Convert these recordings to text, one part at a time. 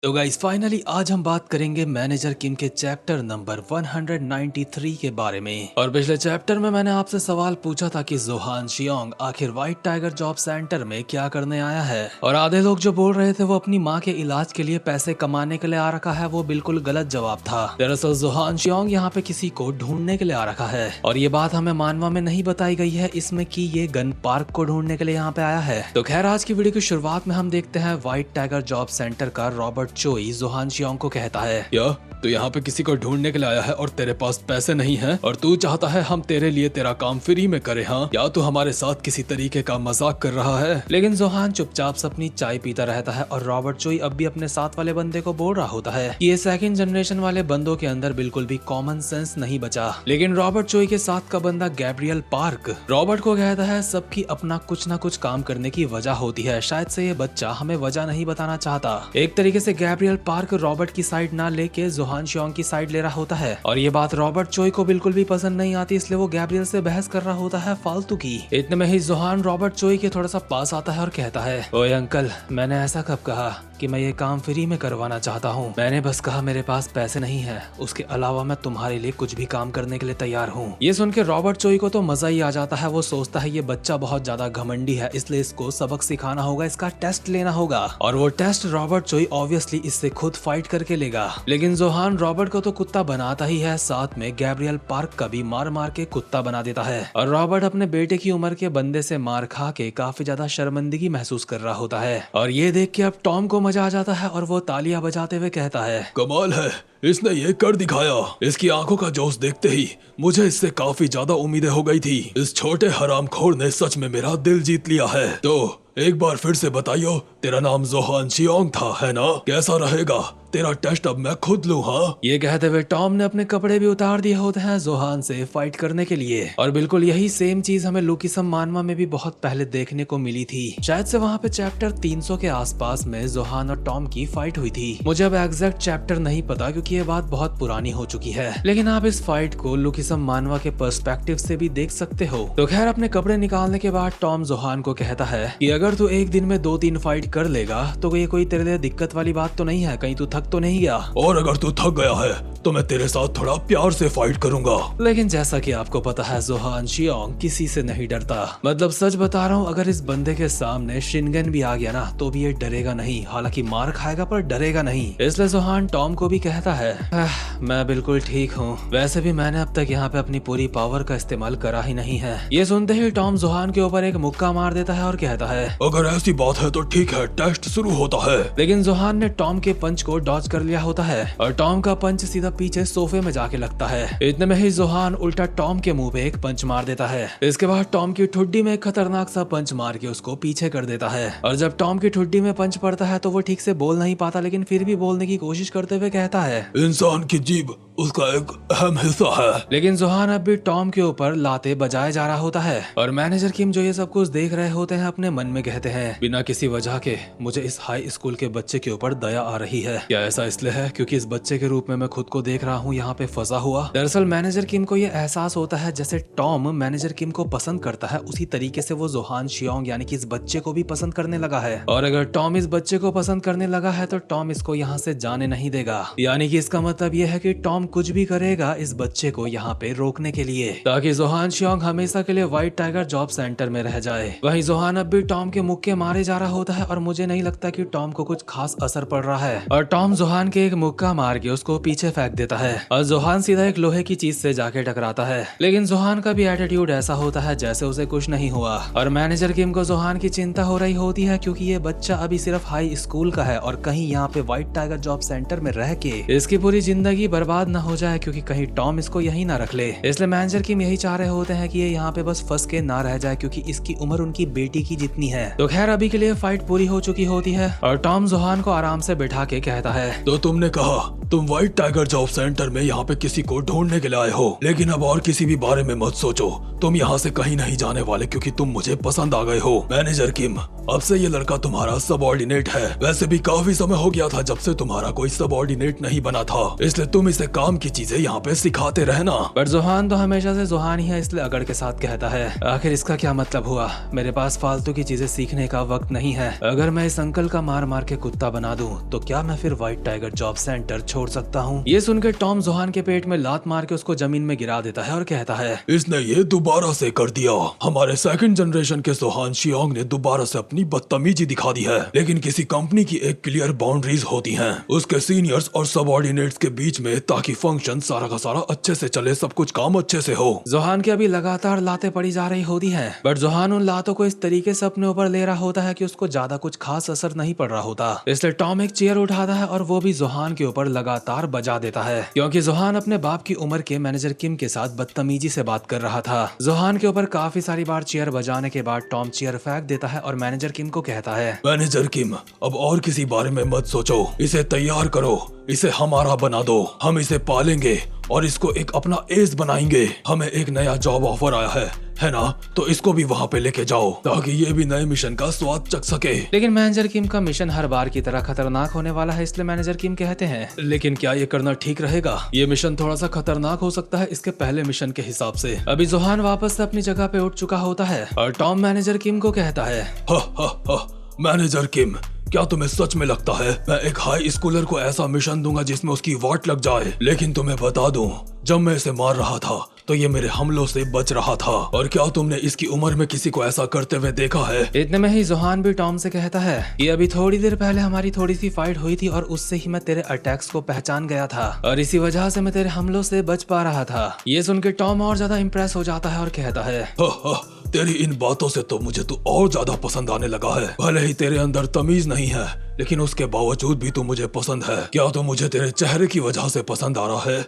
तो guys finally आज हम बात करेंगे मैनेजर किम के चैप्टर नंबर 193 के बारे में। और पिछले चैप्टर में मैंने आपसे सवाल पूछा था कि जोहान शियोंग आखिर व्हाइट टाइगर जॉब सेंटर में क्या करने आया है, और आधे लोग जो बोल रहे थे वो अपनी माँ के इलाज के लिए पैसे कमाने के लिए आ रखा है, वो बिल्कुल गलत जवाब था। दरअसल जोहान शियोंग यहाँ पे किसी को ढूंढने के लिए आ रखा है, और ये बात हमें मानवा में नहीं बताई गई है इसमें कि ये गन पार्क को ढूंढने के लिए यहाँ पे आया है। तो खैर आज की वीडियो की शुरुआत में हम देखते हैं व्हाइट टाइगर जॉब सेंटर का रॉबर्ट चोई जोहान शियोंग को कहता है, या तो यहाँ पे किसी को ढूंढने के लिए आया है और तेरे पास पैसे नहीं है और तू चाहता है हम तेरे लिए तेरा काम फ्री में करें, हाँ? या तू हमारे साथ किसी तरीके का मजाक कर रहा है? लेकिन जोहान चुपचाप से अपनी चाय पीता रहता है और रॉबर्ट चोई अब भी अपने साथ वाले बंदे को बोल रहा होता है कि ये सेकंड जनरेशन वाले बंदों के अंदर बिल्कुल भी कॉमन सेंस नहीं बचा। लेकिन रॉबर्ट चोई के साथ का बंदा गैब्रियल पार्क रॉबर्ट को कहता है सबकी अपना कुछ ना कुछ काम करने की वजह होती है, शायद से ये बच्चा हमें वजह नहीं बताना चाहता। एक तरीके से गैब्रियल पार्क रॉबर्ट की साइड ना लेके जोहान शियोंग की साइड ले रहा होता है, और ये बात रॉबर्ट चोई को बिल्कुल भी पसंद नहीं आती, इसलिए वो गैब्रियल से बहस कर रहा होता है फालतू की। इतने में ही जोहान रॉबर्ट चोई के थोड़ा सा पास आता है और कहता है, ओए अंकल, मैंने ऐसा कब कहा कि मैं ये काम फ्री में करवाना चाहता हूँ? मैंने बस कहा मेरे पास पैसे नहीं है, उसके अलावा मैं तुम्हारे लिए कुछ भी काम करने के लिए तैयार हूँ। ये सुन के रॉबर्ट चोई को तो मजा ही आ जाता है। वो सोचता है ये बच्चा बहुत ज्यादा घमंडी है, इसलिए इसको सबक सिखाना होगा, इसका टेस्ट लेना होगा, और वो टेस्ट रॉबर्ट चोई ऑब्वियसली इससे खुद फाइट करके लेगा। लेकिन जोहान रॉबर्ट को तो कुत्ता बनाता ही है, साथ में गैब्रियल पार्क का भी मार मार के कुत्ता बना देता है, और रॉबर्ट अपने बेटे की उम्र के बंदे से मार खा के काफी ज्यादा शर्मिंदगी महसूस कर रहा होता है। और ये देख के अब टॉम को मजा आ जाता है और वो तालियां बजाते हुए कहता है, कमाल है, इसने ये कर दिखाया। इसकी आंखों का जोश देखते ही मुझे इससे काफी ज्यादा उम्मीदें हो गई थी। इस छोटे हरामखोर ने सच में मेरा दिल जीत लिया है। तो एक बार फिर से बताइयो, तेरा नाम जोहान शियोंग था, है ना? कैसा रहेगा तेरा टेस्ट अब मैं खुद लूं, हाँ? ये कहते हुए टॉम ने अपने कपड़े भी उतार दिए होते हैं जोहान से फाइट करने के लिए, और बिल्कुल यही सेम चीज हमें लुकीसम मानवा में भी बहुत पहले देखने को मिली थी। शायद से वहाँ पे चैप्टर 300 के आसपास में जोहान और टॉम की फाइट हुई थी। मुझे अब एग्जैक्ट चैप्टर नहीं पता क्योंकि ये बात बहुत पुरानी हो चुकी है, लेकिन आप इस फाइट को लुकीसम मानवा के पर्सपेक्टिव से भी देख सकते हो। तो खैर अपने कपड़े निकालने के बाद टॉम जोहान को कहता है कि अगर तू एक दिन में 2-3 फाइट कर लेगा तो ये कोई तेरे लिए दिक्कत वाली बात तो नहीं है, कहीं तू थक तो नहीं गया? और अगर तू थक गया है तो मैं तेरे साथ थोड़ा प्यार से फाइट करूंगा। लेकिन जैसा कि आपको पता है जोहान शियोंग किसी से नहीं डरता। मतलब सच बता रहा हूँ, अगर इस बंदे के सामने शिनगन भी आ गया ना तो भी ये डरेगा नहीं, हालांकि मार खाएगा पर डरेगा नहीं। इसलिए जोहान टॉम को भी कहता है, मैं बिल्कुल ठीक हूँ, वैसे भी मैंने अब तक यहाँ पे अपनी पूरी पावर का इस्तेमाल करा ही नहीं है। ये सुनते ही टॉम जोहान के ऊपर एक मुक्का मार देता है और कहता है, अगर ऐसी बात है तो ठीक है, टेस्ट शुरू होता है। लेकिन जोहान ने टॉम के पंच को डॉज कर लिया होता है और टॉम का पंच सीधा पीछे सोफे में जाके लगता है। इतने में ही जोहान उल्टा टॉम के मुंह पे एक पंच मार देता है। इसके बाद टॉम की ठुड्डी में एक खतरनाक सा पंच मार के उसको पीछे कर देता है, और जब टॉम की ठुड्डी में पंच पड़ता है तो वो ठीक से बोल नहीं पाता, लेकिन फिर भी बोलने की कोशिश करते हुए कहता है, इंसान की जीभ उसका एक अहम हिस्सा है। लेकिन जोहान अब भी टॉम के ऊपर लाते बजाए जा रहा होता है, और मैनेजर किम जो ये सब कुछ देख रहे होते हैं अपने मन में कहते हैं, बिना किसी वजह के मुझे इस हाई स्कूल के बच्चे के ऊपर दया आ रही है। क्या ऐसा इसलिए है क्योंकि इस बच्चे के रूप में मैं खुद को देख रहा हूँ यहाँ पे फंसा हुआ? दरअसल मैनेजर किम को ये एहसास होता है जैसे टॉम मैनेजर किम को पसंद करता है, उसी तरीके से वो जोहान शियोंग यानी कि इस बच्चे को भी पसंद करने लगा है, और अगर टॉम इस बच्चे को पसंद करने लगा है तो टॉम इसको यहाँ से जाने नहीं देगा। यानी कि इसका मतलब ये है कि टॉम कुछ भी करेगा इस बच्चे को यहाँ पे रोकने के लिए, ताकि जोहान शियोंग हमेशा के लिए व्हाइट टाइगर जॉब सेंटर में रह जाए। वहीं जोहान अब भी टॉम के मुक्के मारे जा रहा होता है, और मुझे नहीं लगता कि टॉम को कुछ खास असर पड़ रहा है, और टॉम जोहान के एक मुक्का मार के उसको पीछे फेंक देता है और जोहान सीधा एक लोहे की चीज से जाके टकराता है। लेकिन जोहान का भी एटीट्यूड ऐसा होता है जैसे उसे कुछ नहीं हुआ, और मैनेजर किम को जोहान की चिंता हो रही होती है क्योंकि ये बच्चा अभी सिर्फ हाई स्कूल का है और कहीं यहाँ पे व्हाइट टाइगर जॉब सेंटर में रह के इसकी पूरी जिंदगी बर्बाद न हो जाए, क्योंकि कहीं टॉम इसको यहीं ना रख ले। इसलिए मैनेजर किम यही चाह रहे होते हैं कि ये यहाँ पे बस फंस के ना रह जाए, क्योंकि इसकी उम्र उनकी बेटी की जितनी है। तो खैर अभी के लिए फाइट पूरी हो चुकी होती है और टॉम जोहान को आराम से बैठा के कहता है, तो तुमने कहा तुम व्हाइट टाइगर जॉब सेंटर में यहाँ पे किसी को ढूंढने के लिए आए हो, लेकिन अब और किसी भी बारे में मत सोचो। तुम यहाँ से कहीं नहीं जाने वाले क्योंकि तुम मुझे पसंद आ गए हो। मैनेजर किम, अब से ये लड़का तुम्हारा सबऑर्डिनेट है। वैसे भी काफी समय हो गया था जब से तुम्हारा कोई सबऑर्डिनेट नहीं बना था, इसलिए तुम इसे काम की चीजें यहाँ पे सिखाते रहना। पर जोहान तो हमेशा से जोहान ही है, इसलिए अगड़ के साथ कहता है, आखिर इसका क्या मतलब हुआ? मेरे पास फालतू की चीजें सीखने का वक्त नहीं है। अगर मैं इस अंकल का मार मार के कुत्ता बना दूं, तो क्या मैं फिर व्हाइट टाइगर जॉब सेंटर छोड़ सकता हूँ? ये सुनकर टॉम जोहान के पेट में लात मार के उसको जमीन में गिरा देता है और कहता है, इसने ये दोबारा से कर दिया। हमारे सेकंड जनरेशन के जोहान शियोंग ने दोबारा से अपनी बदतमीजी दिखा दी है। लेकिन किसी कंपनी की एक क्लियर बाउंड्रीज होती हैं, उसके सीनियर्स और सबऑर्डिनेट्स के बीच में, ताकि फंक्शन सारा का सारा अच्छे से चले, सब कुछ काम अच्छे से हो। जोहान की अभी लगातार लातें पड़ी जा रही होती है, बट जोहान उन लातों को इस तरीके से अपने ऊपर ले रहा होता है कि उसको ज्यादा कुछ खास असर नहीं पड़ रहा होता। इसलिए टॉम एक चेयर उठाता है और वो भी जोहान के ऊपर लगातार बजा देता है, क्योंकि जोहान अपने बाप की उम्र के मैनेजर किम के साथ बदतमीजी से बात कर रहा था। जोहान के ऊपर काफी सारी बार चेयर बजाने के बाद टॉम चेयर फेंक देता है और मैनेजर किम को कहता है, मैनेजर किम, अब और किसी बारे में मत सोचो, इसे तैयार करो, इसे हमारा बना दो। हम इसे पालेंगे और इसको एक अपना एस बनाएंगे। हमें एक नया जॉब ऑफर आया है ना? तो इसको भी वहाँ पे लेके जाओ ताकि ये भी नए मिशन का स्वाद चख सके। लेकिन मैनेजर किम का मिशन हर बार की तरह खतरनाक होने वाला है, इसलिए मैनेजर किम कहते हैं, लेकिन क्या ये करना ठीक रहेगा? ये मिशन थोड़ा सा खतरनाक हो सकता है इसके पहले मिशन के हिसाब से। अभी जोहान वापस से अपनी जगह पे उठ चुका होता है और टॉम मैनेजर किम को कहता है, मैनेजर किम, क्या तुम्हें सच में लगता है मैं एक हाई स्कूलर को ऐसा मिशन दूंगा जिसमें उसकी वाट लग जाए? लेकिन तुम्हें बता दूं, जब मैं इसे मार रहा था तो ये मेरे हमलों से बच रहा था। और क्या तुमने इसकी उम्र में किसी को ऐसा करते हुए देखा है? इतने में ही जोहान भी टॉम से कहता है कि अभी थोड़ी देर पहले हमारी थोड़ी सी फाइट हुई थी और उससे ही मैं तेरे अटैक्स को पहचान गया था और इसी वजह से मैं तेरे हमलों से बच पा रहा था। ये सुनकर टॉम और ज्यादा इम्प्रेस हो जाता है और कहता है, तेरी इन बातों से तो मुझे तू और ज्यादा पसंद आने लगा है। भले ही तेरे अंदर तमीज नहीं है, लेकिन उसके बावजूद भी तू मुझे पसंद है। क्या तो मुझे तेरे चेहरे की वजह से पसंद आ रहा है?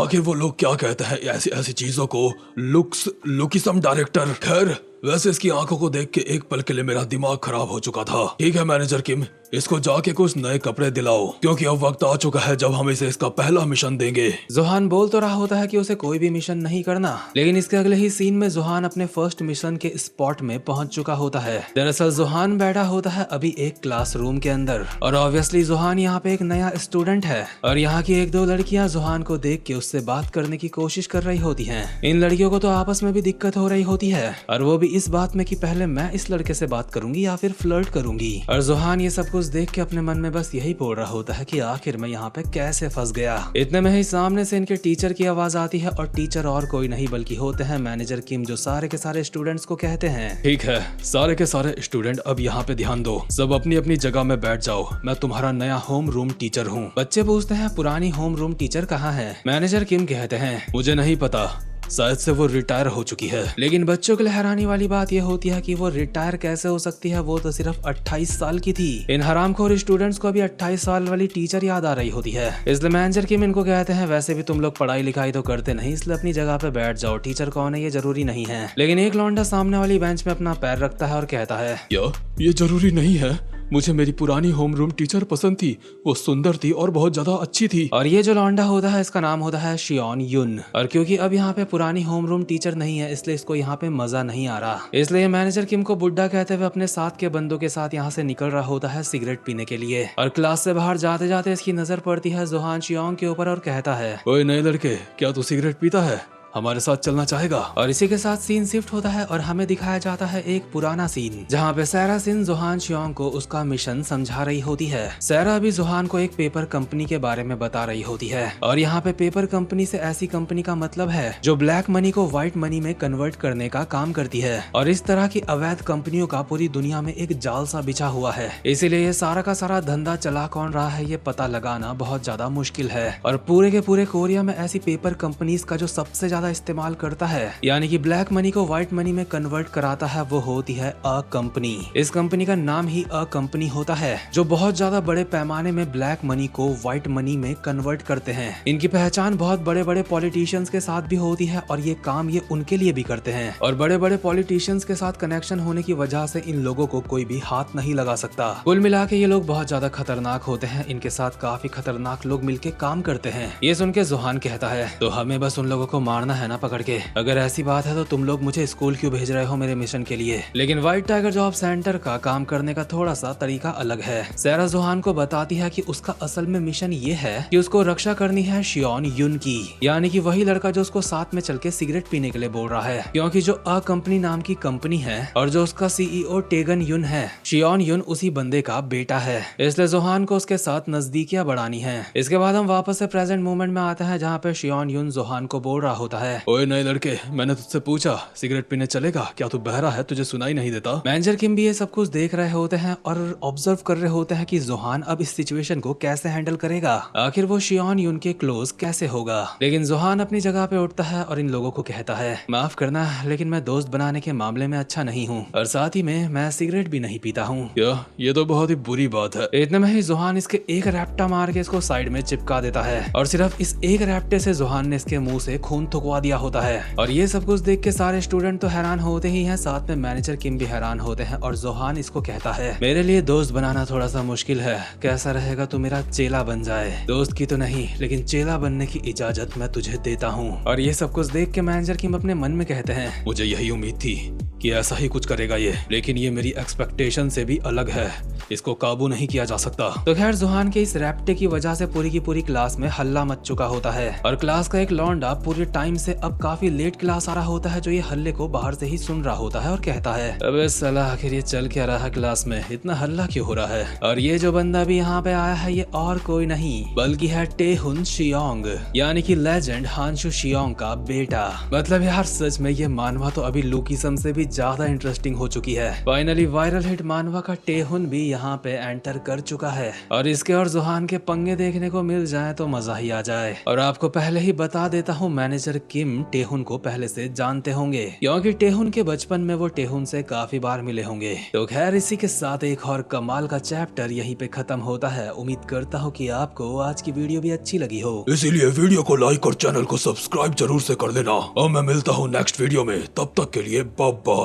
आखिर वो लोग क्या कहते हैं ऐसी ऐसी चीजों को? लुकिसम डायरेक्टर। खैर, वैसे इसकी आंखों को देख के एक पल के लिए मेरा दिमाग खराब हो चुका था। ठीक है मैनेजर किम, इसको जाके कुछ नए कपड़े दिलाओ, क्योंकि अब वक्त आ चुका है जब हम इसे इसका पहला मिशन देंगे। जोहान बोल तो रहा होता है कि उसे कोई भी मिशन नहीं करना, लेकिन इसके अगले ही सीन में जोहान अपने फर्स्ट मिशन के स्पॉट में पहुंच चुका होता है। दरअसल जोहान बैठा होता है अभी एक क्लासरूम के अंदर और ऑब्वियसली जोहान यहाँ पे एक नया स्टूडेंट है और यहाँ की एक दो लड़कियां जोहान को देख के उससे बात करने की कोशिश कर रही होती हैं। इन लड़कियों को तो आपस में भी दिक्कत हो रही होती है और वो भी इस बात में कि पहले मैं इस लड़के से बात करूंगी या फिर फ्लर्ट करूंगी। और जोहान ये सब कुछ देख के अपने मन में बस यही बोल रहा होता है कि आखिर मैं यहाँ पे कैसे फंस गया। इतने में ही सामने से इनके टीचर की आवाज आती है और टीचर और कोई नहीं बल्कि होते हैं मैनेजर किम, जो सारे के सारे स्टूडेंट्स को कहते हैं, ठीक है सारे के सारे स्टूडेंट अब यहाँ पे ध्यान दो, सब अपनी अपनी जगह में बैठ जाओ। मैं तुम्हारा नया होम रूम टीचर हूँ। बच्चे पूछते हैं पुरानी होम रूम टीचर कहाँ है? मैनेजर किम कहते हैं, मुझे नहीं पता, शायद से वो रिटायर हो चुकी है। लेकिन बच्चों के लिए हैरानी वाली बात यह होती है कि वो रिटायर कैसे हो सकती है? वो तो सिर्फ 28 साल की थी। इन हरामखोर स्टूडेंट्स को अभी 28 साल वाली टीचर याद आ रही होती है। इसलिए मैनेजर किम इनको कहते हैं, वैसे भी तुम लोग पढ़ाई लिखाई तो करते नहीं, इसलिए अपनी जगह पे बैठ जाओ। टीचर कौन है ये जरूरी नहीं है। लेकिन एक लौंडा सामने वाली बेंच में अपना पैर रखता है और कहता है, ये जरूरी नहीं है, मुझे मेरी पुरानी होम रूम टीचर पसंद थी, वो सुंदर थी और बहुत ज्यादा अच्छी थी। और ये जो लौंडा होता है इसका नाम होता है शियोन युन। और क्योंकि अब यहाँ पे पुरानी होम रूम टीचर नहीं है, इसलिए इसको यहाँ पे मजा नहीं आ रहा। इसलिए मैनेजर किम को बुड्ढा कहते हुए अपने साथ के बंदों के साथ यहाँ से निकल रहा होता है सिगरेट पीने के लिए। और क्लास से बाहर जाते जाते इसकी नजर पड़ती है जोहान शियोंग के ऊपर और कहता है, ओए नए लड़के, क्या तू सिगरेट पीता है? हमारे साथ चलना चाहेगा? और इसी के साथ सीन शिफ्ट होता है और हमें दिखाया जाता है एक पुराना सीन, जहाँ पे सैरा सिन जोहान शियोंग को उसका मिशन समझा रही होती है। सैरा अभी जोहान को एक पेपर कंपनी के बारे में बता रही होती है और यहाँ पे पेपर कंपनी से ऐसी कंपनी का मतलब है जो ब्लैक मनी को व्हाइट मनी में कन्वर्ट करने का काम करती है। और इस तरह की अवैध कंपनियों का पूरी दुनिया में एक जाल सा बिछा हुआ है, इसीलिए ये सारा का सारा धंधा चला कौन रहा है ये पता लगाना बहुत ज्यादा मुश्किल है। और पूरे के पूरे कोरिया में ऐसी पेपर कंपनीज का जो सबसे ज्यादा इस्तेमाल करता है, यानी कि ब्लैक मनी को व्हाइट मनी में कन्वर्ट कराता है, वो होती है अ कंपनी। इस कंपनी का नाम ही अ कंपनी होता है, जो बहुत ज्यादा बड़े पैमाने में ब्लैक मनी को व्हाइट मनी में कन्वर्ट करते हैं। इनकी पहचान बहुत बड़े बड़े पॉलिटिशियंस के साथ भी होती है और ये काम ये उनके लिए भी करते हैं, और बड़े बड़े पॉलिटिशियंस के साथ कनेक्शन होने की वजह से इन लोगों को कोई भी हाथ नहीं लगा सकता। कुल मिला के ये लोग बहुत ज्यादा खतरनाक होते हैं, इनके साथ काफी खतरनाक लोग मिलके काम करते हैं। ये सुन के जोहान कहता है, तो हमें बस उन लोगों को मारना है ना पकड़ के। अगर ऐसी बात है तो तुम लोग मुझे स्कूल क्यों भेज रहे हो मेरे मिशन के लिए? लेकिन व्हाइट टाइगर जॉब सेंटर का काम करने का थोड़ा सा तरीका अलग है। सैरा जोहान को बताती है कि उसका असल में मिशन ये है कि उसको रक्षा करनी है शियोन युन की, यानी कि वही लड़का जो उसको साथ में चल के सिगरेट पीने के लिए बोल रहा है, क्योंकि जो अ कंपनी नाम की कंपनी है और जो उसका सीईओ टेगन युन है, शियोन युन उसी बंदे का बेटा है, इसलिए जोहान को उसके साथ नजदीकियां बढ़ानी है। इसके बाद हम वापस से प्रेजेंट मोमेंट में आते हैं, जहाँ पे शियोन युन जोहान को बोल रहा होता है, ओए नए लड़के, मैंने तुझसे पूछा सिगरेट पीने चलेगा क्या? तू बहरा है, तुझे सुनाई नहीं देता? मैनेजर किम भी ये सब कुछ देख रहे होते हैं और ऑब्जर्व कर रहे होते हैं कि जोहान अब इस सिचुएशन को कैसे हैंडल करेगा, आखिर वो शियोन युन के क्लोज कैसे होगा। लेकिन जोहान अपनी जगह पे उठता है और इन लोगों को कहता है, माफ करना लेकिन मैं दोस्त बनाने के मामले में अच्छा नहीं हूँ, और साथ ही में मैं सिगरेट भी नहीं पीता हूँ। क्या? ये तो बहुत ही बुरी बात है। इतने में ही जोहान इसके एक रैप्टा मार के इसको साइड में चिपका देता है, और सिर्फ इस एक रैप्टे से जोहान ने इसके मुंह से खून थुकवा दिया होता है। और ये सब कुछ देख के सारे स्टूडेंट तो हैरान होते ही हैं, साथ में मैनेजर किम भी हैरान होते हैं, और जोहान इसको कहता है, मेरे लिए दोस्त बनाना थोड़ा सा मुश्किल है, कैसा रहेगा तू मेरा चेला बन जाए? दोस्त की तो नहीं लेकिन चेला बनने की इजाजत मैं तुझे देता हूँ। और ये सब कुछ देख के मैनेजर किम अपने मन में कहते हैं, मुझे यही उम्मीद थी कि ऐसा ही कुछ करेगा ये, लेकिन ये मेरी एक्सपेक्टेशन से भी अलग है, इसको काबू नहीं किया जा सकता। तो खैर जोहान के इस रैप्टे की वजह से पूरी की पूरी क्लास में हल्ला मच चुका होता है, और क्लास का एक लौंडा पूरे टाइम से अब काफी लेट क्लास आ रहा होता है, जो ये हल्ले को बाहर से ही सुन रहा होता है और कहता है, अबे साला आखिर ये चल क्या रहा है क्लास में, इतना हल्ला क्यों हो रहा है? और ये जो बंदा भी यहाँ पे आया है ये और कोई नहीं बल्कि है टेहुन शियोंग, यानी कि लेजेंड हांशु शियोंग का बेटा। मतलब यार सच में ये मानवा तो अभी लूकीसम से भी ज्यादा इंटरेस्टिंग हो चुकी है। फाइनली वायरल हिट मानवा का टेहुन भी यहाँ पे एंटर कर चुका है, और इसके और जोहान के पंगे देखने को मिल जाए तो मजा ही आ जाए। और आपको पहले ही बता देता हूँ, मैनेजर किम टेहुन को पहले से जानते होंगे, क्योंकि टेहुन के बचपन में वो टेहुन से काफी बार मिले होंगे। तो खैर इसी के साथ एक और कमाल का चैप्टर यहीं पे खत्म होता है। उम्मीद करता हूँ कि आपको आज की वीडियो भी अच्छी लगी हो, इसीलिए वीडियो को लाइक और चैनल को सब्सक्राइब जरूर से कर देना, और मैं मिलता हूँ नेक्स्ट वीडियो में। तब तक के लिए बाय बाय।